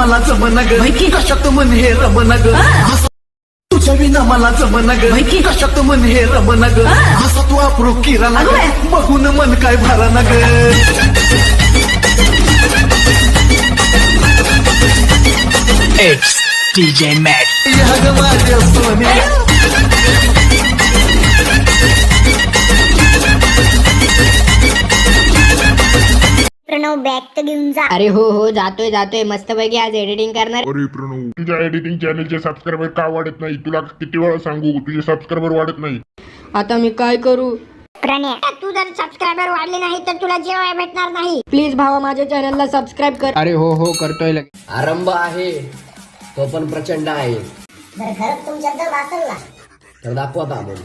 मला जमना ग कशात मन हे रमना ग तुझ्या विना मला जमना ग कशात मन हे रमना ग असा तू अप्रूप किराणा ग बघून मन काय भराना ग It's DJ Matt. या ग माझ्या सोन्या प्रणव बॅग तर घेऊन जा. अरे हो जातोय मस्तपैकी आज एडिटिंग करणार. अरे प्रणव, तुझ्या एडिटिंग चॅनलचे सबस्क्रायबर का वाढत नाही? तुला किती वेळा सांगू, तुझे सबस्क्रायबर वाढत नाही. आता मी काय करू? प्रणय, तू जर सबस्क्रायबर वाढले नाही तर तुला जेवाय भेटणार नाही. प्लीज भावा माझ्या चॅनलला सबस्क्राईब कर. अरे हो करतोय लगेच. आरंभ आहे तो पण प्रचंड आहे. जर खरंच तुमच्या जर असेल ना तर दाखवत आम्ही.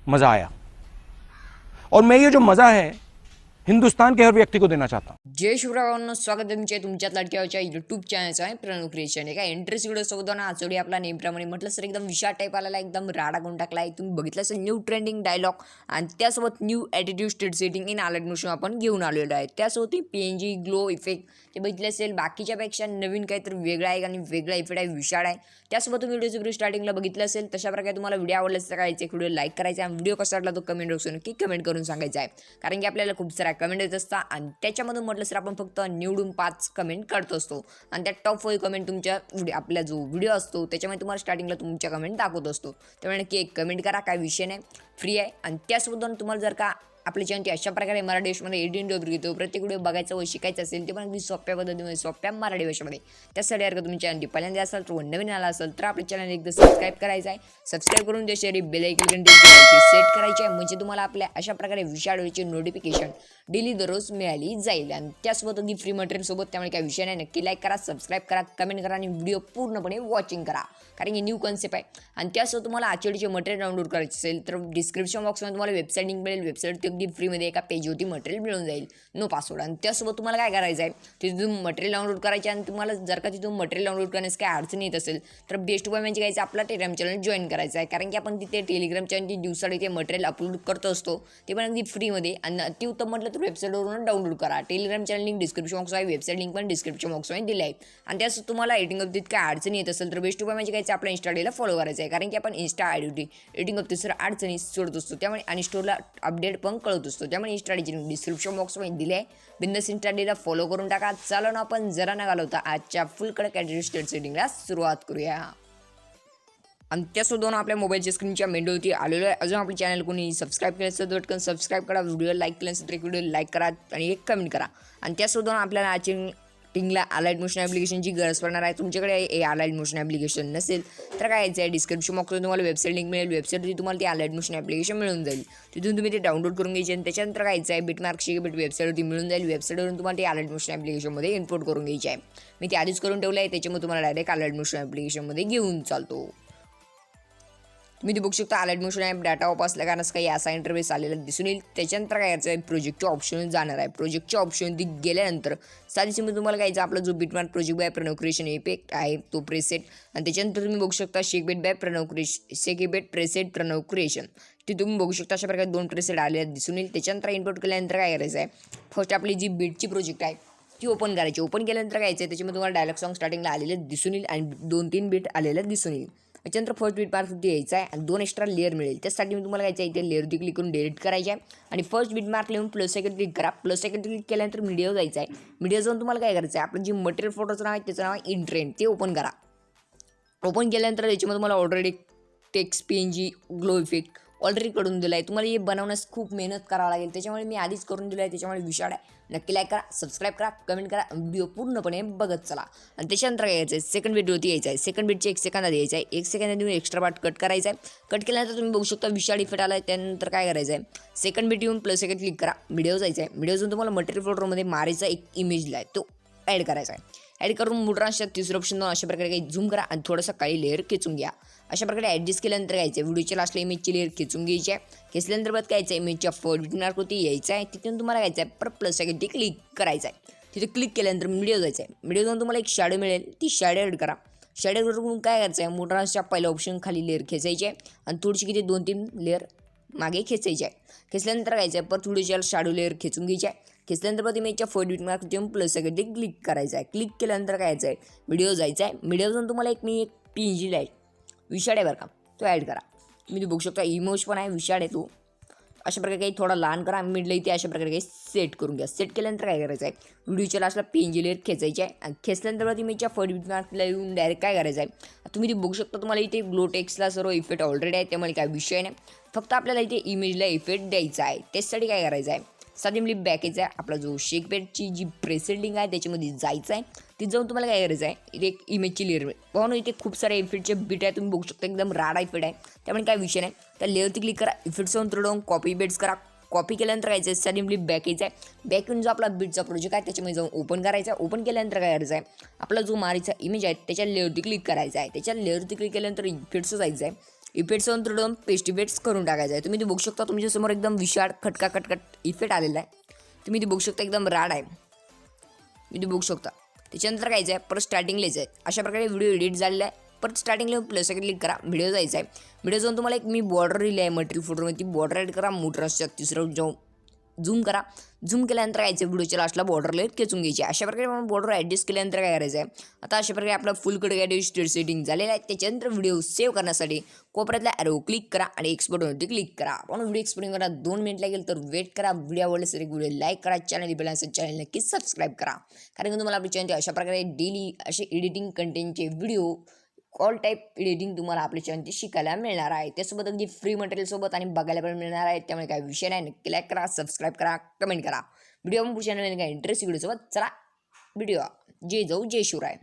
मज़ा आया और मैं ये जो मज़ा है हिंदुस्तान के हर व्यक्ति को देना चाहता हूँ. जय शिवरायांनो, स्वागत आहे तुमच्या तुमच्यात लाडक्याच्या यूट्यूब चॅनलचं आहे प्रणव क्रिएशन. एका इंटरेस्ट व्हिडिओ सोबत ना आजोडी आपला नेहमीप्रमाणे म्हटलं सर एकदम विशाल टाईप आलेला, एकदम राडा करून टाकला आहे. तुम्ही बघितलं असेल न्यू ट्रेंडिंग डायलॉग आणि त्यासोबत new attitude state setting in Alight Motion आपण घेऊन आलेलो आहे. त्यासोबत PNG ग्लो इफेक्ट ते बघितले असेल. बाकीच्यापेक्षा नवीन काहीतरी वेगळा आहे आणि वेगळा इफेक्ट आहे, विशाळ आहे. त्यासोबत तुम्ही व्हिडिओचं व्हिडिओ स्टार्टिंगला बघितलं असेल. तशा प्रकारे तुम्हाला व्हिडिओ आवडला तर काय एक व्हिडिओ लाईक करायचा आणि व्हिडिओ कसा वाटला तो कमेंट बॉक्समध्ये नक्की कमेंट करून सांगायचा आहे. कारण की आपल्याला खूप साऱ्या कमेंट येत असतात आणि त्याच्यामधून म्हटलं सर आपण फक्त निवडून 5 कमेंट करत असतो आणि त्या टॉप 5 कमेंट तुमच्या आपला जो व्हिडिओ असतो त्याच्यामध्ये तुम्हाला स्टार्टिंगला तुमच्या कमेंट दाखवत असतो. त्यामुळे नक्की एक कमेंट करा, काय विषय नाही, फ्री आहे. आणि त्यासोबत तुम्हाला जर का आपल्या चॅनलची अशा प्रकारे मराठी भाषेमध्ये एडिटिंग घेतो प्रत्येक व्हिडिओ बघायचं व शिकायचं असेल ते पण अगदी सोप्या पद्धतीमध्ये सोप्या मराठी भाषेमध्ये. त्यासाठी जर का तुम्ही चॅनल पहिल्यांदा असाल तर नवीन आला असेल तर आपल्या चॅनल एकदा सबस्क्राईब करायचं आहे. सबस्क्राईब करून त्या शेअर बेल आयकॉन सेट करायची आहे म्हणजे तुम्हाला आपल्या अशा प्रकारे विशाळ व्हिडिओची नोटिफिकेशन डेली दररोज मिळाली जाईल. आणि त्यासोबत अगदी फ्री मटेरियल सोबत, त्यामुळे काही विषय नाही. नक्की लाईक करा, सबस्क्राईब करा, कमेंट करा आणि व्हिडिओ पूर्णपणे वॉचिंग करा कारण की न्यू कन्सेप्ट आहे. आणि त्यासोबत तुम्हाला आजचे मटेरियल डाउनलोड करायचे असेल तर डिस्क्रिप्शन बॉक्समध्ये तुम्हाला वेबसाईट लिंक मिळेल. वेबसाईट अगदी फ्रीमध्ये एका पेजवरती मटेरियल मिळून जाईल, नो पासवर्ड. आणि त्यासोबत तुम्हाला काय करायचं आहे, तिथून मटेरियल डाउनलोड करायचे आणि तुम्हाला जर का तिथून मटेरियल डाउनलोड करण्यास काय अडचण येत असेल तर बेस्ट उपाय म्हणजे काय, आपला टेलिग्राम चॅनल जॉईन करायचा आहे. कारण की आपण तिथे टेलिग्राम चॅनलची दिवसाला ते मटेरियल अपलोड करत असतो, ते पण अगदी फ्रीमध्ये. आणि अतिउत्तम म्हटलं तर वेबसाईटवरून डाउनलोड करा. Telegram channel link description box आहे, वेबसाईट लिंक पण डिस्क्रिप्शन बॉक्समध्ये दिली आहे. आणि त्यासोबत तुम्हाला एडिटिंग बाबतीत काय अडचणी येत असेल तर बेस्ट उपाय म्हणजे काय, आपल्या इंस्टा आयडीला फॉलो करायचं आहे. कारण की आपण इंस्टा आयडी एडिटिंग बाबतीत सर अडचणी सोडत असतो, त्यामुळे आणि स्टोरला अपडेट पण कळत असतो. त्यामुळे इंस्टा आयडीची लिंक डिस्क्रिप्शन बॉक्समध्ये दिली आहे. बिंदास इंस्टा आयडीला फॉलो करून टाका. चला ना आपण जरा न घालवता आजच्या फुल कडक ॲटिट्यूड स्टेट सेटिंगला सुरुवात करूया. आणि त्यासोबत आपल्या मोबाईलच्या स्क्रीनच्या मेंडवरती आलेलो आहे. अजून आपल्या चॅनल कोणी सबस्क्राईब केलं असेल तर पटकन सबस्क्राईब करा, व्हिडिओ लाईक केलं असेल तर एक व्हिडिओ लाईक करा आणि एक कमेंट करा. आणि त्यासोबत आपल्याला आजची टिंगला अलाइट मोशन ॲप्लिकेशनची गरज पडणार आहे. तुमच्याकडे हे अलाइट मोशन ॲप्लिकेशन नसेल तर काय यायचं आहे, डिस्क्रिप्शन बॉक्समध्ये तुम्हाला वेबसाईट लिंक मिळेल. वेबसाईटवरती तुम्हाला ते अलाइट मोशन ॲप्लिकेशन मिळून जाईल. तिथून तुम्ही ते डाउनलोड करून घ्यायचे आणि त्याच्यानंतर काय यायचं आहे, बिटमार्कची वेबसाईटवरती मिळून जाईल. वेबसाईटवरून तुम्हाला ते अलाइट मोशन ॲप्लिकेशनमध्ये इम्पोर्ट करून घ्यायचे आहे. मी ते आधीच करून ठेवलं आहे, त्याच्यामुळे तुम्हाला डायरेक्ट अलाइट मोशन ॲप्लिकेशनमध्ये घेऊन चालतो. तुम्ही ते बघू शकता अलाइट मोशन ॲप डाटा ऑफ असल्या कारण काही असा इंटरफेस आलेला दिसून येईल. त्याच्यानंतर काय यायचं आहे, प्रोजेक्टच्या ऑप्शन जाणार आहे. प्रोजेक्टच्या ऑप्शनमध्ये गेल्यानंतर साधीसिंपल तुम्हाला काय आपला जो बिटमार्क project by Pranav creation effect आहे तो प्रेसेट. आणि त्याच्यानंतर तुम्ही बघू शकता shake beat by Pranav creation, shake beat preset Pranav creation. ते तुम्ही बघू शकता अशा प्रकारे 2 प्रेसेट आलेल्या दिसून येईल. त्याच्यानंतर इम्पोर्ट केल्यानंतर काय करायचं आहे, फर्स्ट आपली जी बीटची प्रोजेक्ट आहे ती ओपन करायची. ओपन केल्यानंतर काय यायचं आहे, त्याच्यामध्ये तुम्हाला डायलॉग सॉन्ग स्टार्टिंगला आलेले दिसून येईल आणि 2-3 बीट आलेल्या दिसून येईल. त्याच्यानंतर फर्स्ट बीट मार्कवरती यायचं आहे आणि 2 एक्स्ट्रा लेअर मिळेल. त्यासाठी मी तुम्हाला काय इथे लेअरवरती क्लिक करून डिलीट करायचे आहे आणि फर्स्ट बीट मार्क लिहून प्लस सेकंड क्लिक करा. प्लस सेकंड क्लिक केल्यानंतर मीडिया जायचं आहे. मीडिया जाऊन तुम्हाला काय करायचं आहे, आपलं जे मटेरियल फोटोचं नाव आहे त्याचं नाव आहे इन ट्रेंड, ते ओपन करा. ओपन केल्यानंतर त्याच्यामध्ये तुम्हाला already text PNG glow effect already करून दिला आहे. तुम्हाला हे बनवण्यास खूप मेहनत करावं लागेल, त्याच्यामुळे मी आधीच करून दिलं आहे. त्याच्यामुळे विशाळ आहे. नक्की लाईक करा, सबस्क्राईब करा, कमेंट करा, व्हिडिओ पूर्णपणे बघत चला. आणि त्याच्यानंतर काय यायचं आहे, सेकंड बीटवरती यायचं आहे. सेकंड बीटचे 1 सेकंदात यायचं आहे. 1 सेकंदात तुम्ही एक्स्ट्रा पार्ट कट करायचा आहे. कट केल्यानंतर तुम्ही बघू शकता विशाळ इफेक्ट आला आहे. त्यानंतर काय करायचं आहे, सेकंड बीट येऊन प्लस सेकंड क्लिक करा, व्हिडिओ जायचं आहे. व्हिडिओ जाऊन तुम्हाला मटेरियल फोल्डरमध्ये मारीचा एक इमेज दिला आहे तो ॲड करायचा आहे. ॲड करून मुद्रांशात तिसरं ऑप्शन दोन अशा प्रकारे काही झूम करा आणि थोडंसं काही लेअर खेचून घ्या. अशा प्रकारे ॲडजस्ट केल्यानंतर काय यायचं, व्हिडिओच्या लास्टला इमेजची लेअर खेचून घ्यायची आहे. खेचल्यानंतर बाद काय यायचं, इमेजच्या फर्स्ट मार्कवरती यायचं आहे. तिथून तुम्हाला काय यायचं आहे, परत प्लस सेकंड क्लिक करायचं आहे. तिथे क्लिक केल्यानंतर व्हिडिओ जायचं आहे. व्हिडिओ जाऊन तुम्हाला एक शॅडो मिळेल, ती शॅडो ॲड करा. शॅडो करून काय करायचं आहे, मोटरांच्या पहिल्या ऑप्शन खाली लेअर खेचायची आहे आणि थोडीशी किती 2-3 लेअर मागे खेचायची आहे. खेचल्यानंतर काय आहे परत व्हिडिओच्या शॅडो लेअर खेचून घ्यायची आहे. खेचल्यानंतर परत इमेजच्या फर्स्ट मार्क देऊन प्लस ते क्लिक करायचं आहे. क्लिक केल्यानंतर काय आहे व्हिडिओ जायचा आहे. व्हिडिओ जाऊन तुम्हाला एक PNG आहे विषाड आहे बरं का, तो ॲड करा. तुम्ही बघू शकता इमोज पण आहे, विषाड आहे तो. अशा प्रकारे काही थोडा लहान करा, मिडला इथे अशा प्रकारे काही सेट करून घ्या. सेट केल्यानंतर काय करायचं आहे व्हिडिओच्या लास्टला PNG लेअर खेचायची आहे. आणि खेचल्यानंतर परत इमेजच्या फर्स्ट मार्कला येऊन डायरेक्ट काय करायचं आहे तुम्ही ते बघू शकता. तुम्हाला इथे ग्लो टेक्स्टला सर्व इफेक्ट ऑलरेडी आहे, त्यामुळे काय विषय नाही. फक्त आपल्याला इथे इमेजला इफेक्ट द्यायचा आहे. त्यासाठी काय करायचं आहे साधी बॅक यायचं आहे. आपला जो शेकपेडची जी प्रेसेंडिंग आहे त्याच्यामध्ये जायचं आहे. तिथे जाऊन तुम्हाला काय करायचं आहे इथे एक इमेजची लेअर पाहून इथे खूप सारे इफेक्टचे बीट आहे. तुम्ही बघू शकता एकदम राडा इफेक्ट आहे, त्यामुळे काय विषय नाही. त्या लेअरवरती क्लिक करा, इफेक्ट्स जाऊन थोडं कॉपी बेट्स करा. कॉपी केल्यानंतर काय आहे साधी बॅक यायचं आहे. बॅक येऊन जो आपला बीटचा प्रोजेक्ट आहे त्याच्यामध्ये जाऊन ओपन करायचा आहे. ओपन केल्यानंतर काय करायचं आहे आपला जो मारीचा इमेज आहे त्याच्या लेअरवरती क्लिक करायचा आहे. त्याच्या लेअरवरती क्लिक केल्यानंतर इफेक्ट्स जायचं आहे. इफेक्ट्स जाऊन थोडं पेस्ट इफेक्ट्स करून टाकायचं आहे. तुम्ही ते बघू शकता तुमच्यासमोर एकदम विशाळ खटका इफेक्ट आलेला आहे. तुम्ही ते बघू शकता एकदम राड आहे, मी ते बघू शकता. त्याच्यानंतर काय आहे परत स्टार्टिंगला यायचं आहे. अशा प्रकारे व्हिडिओ एडिट झालेला आहे. परत स्टार्टिंगला प्लस क्लिक करा, व्हिडिओ जायचा आहे. व्हिडिओ जाऊन तुम्हाला एक बॉर्डर दिली आहे मटेरियल फोटोमध्ये, ती बॉर्डर ॲड करा. मोटरच्या तिसरं जाऊन झूम करा. झूम केल्यानंतर काय आहे व्हिडिओच्या लास्टला बॉर्डर लेअर खेचून घ्यायची. अशा प्रकारे आपण बॉर्डर ॲडजस्ट केल्यानंतर काय करायचं आहे आता अशा प्रकारे आपला फुल कट स्टेट सेटिंग झालेला आहे. त्याच्यानंतर व्हिडिओ सेव्ह करण्यासाठी कोपऱ्यातला ॲरो क्लिक करा आणि एक्सपोर्टवरती क्लिक करा. आपण व्हिडिओ एक्सपोर्टिंग करा 2 मिनिट लागेल, तर वेट करा. व्हिडिओ आवडले असेल व्हिडिओ लाईक करा, चॅनल बेल असेल चॅनल नक्कीच सबस्क्राईब करा. कारण की तुम्हाला आपल्या चॅनल अशा प्रकारे डेली असे एडिटिंग कंटेंटचे व्हिडिओ ऑल टाईप एडिटिंग तुम्हाला आपल्या चॅनलची शिकायला मिळणार आहे. त्यासोबत अगदी फ्री मटेरियल सोबत आणि बघायला पण मिळणार आहे. त्यामुळे काही विषय नाही, नक्की लाईक करा, सबस्क्राईब करा, कमेंट करा. व्हिडिओ पण पुढच्या चॅनल काय इंटरेस्ट व्हिडिओ सोबत चला व्हिडिओ जय जाऊ जय शिवराय.